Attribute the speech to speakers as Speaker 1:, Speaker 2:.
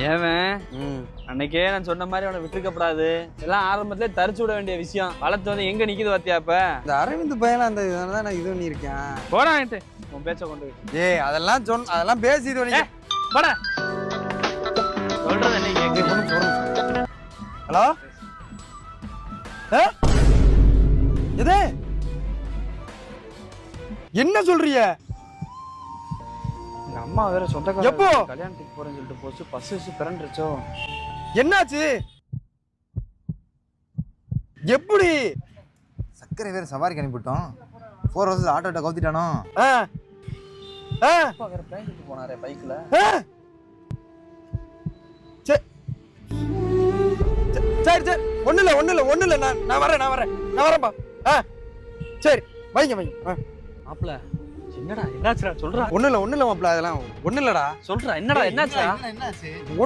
Speaker 1: A1 அன்னைக்கே நான் சொன்ன மாதிரி அவனை விட்டுருக்கப்படாது. எல்லாம் ஆரம்பத்திலே தரிச்சு விட வேண்டிய விஷயம். வளர்த்து வந்து எங்க நிக்குது பாத்தியா? இப்ப
Speaker 2: இந்த அரவிந்த் பையன் அந்த இதனாலதான் நான் இது பண்ணியிருக்கேன்.
Speaker 1: போடான்ட்டு உன் பேச்ச கொண்டு
Speaker 2: ஏய் அதெல்லாம் பேசி இது பண்ணி
Speaker 1: போட சொல்றது என்ன கேக்கு.
Speaker 2: ஹலோ இது என்ன சொல்றீங்க?
Speaker 1: எங்க அம்மா வேற சொந்தக்காரங்க
Speaker 2: எப்போ
Speaker 1: கல்யாணத்துக்கு போறேன்னு சொல்லிட்டு போச்சு. பஸ் பிறண்டுச்சோ.
Speaker 2: என்னாச்சு? எப்படி?
Speaker 3: சக்கரை வேற சவாரிக்கு அனுப்பிவிட்டோம். 4 ஹவர்ஸ் ஆட்டோட்ட கவுத்திட்டானோ.
Speaker 1: அப்பா வேற பிளைனுக்கு போனாரே பைக்ல.
Speaker 2: சரி சரி ஒண்ணு இல்ல நான் வரேன்பா. சரி வைங்க.
Speaker 1: மாப்ள என்னடா என்னாச்சுடா சொல்றா.
Speaker 2: ஒண்ணு இல்ல மாப்ள, அதெல்லாம் ஒண்ணு இல்லடா.
Speaker 1: சொல்றா என்னடா என்னாச்சுடா?
Speaker 3: என்னாச்சு?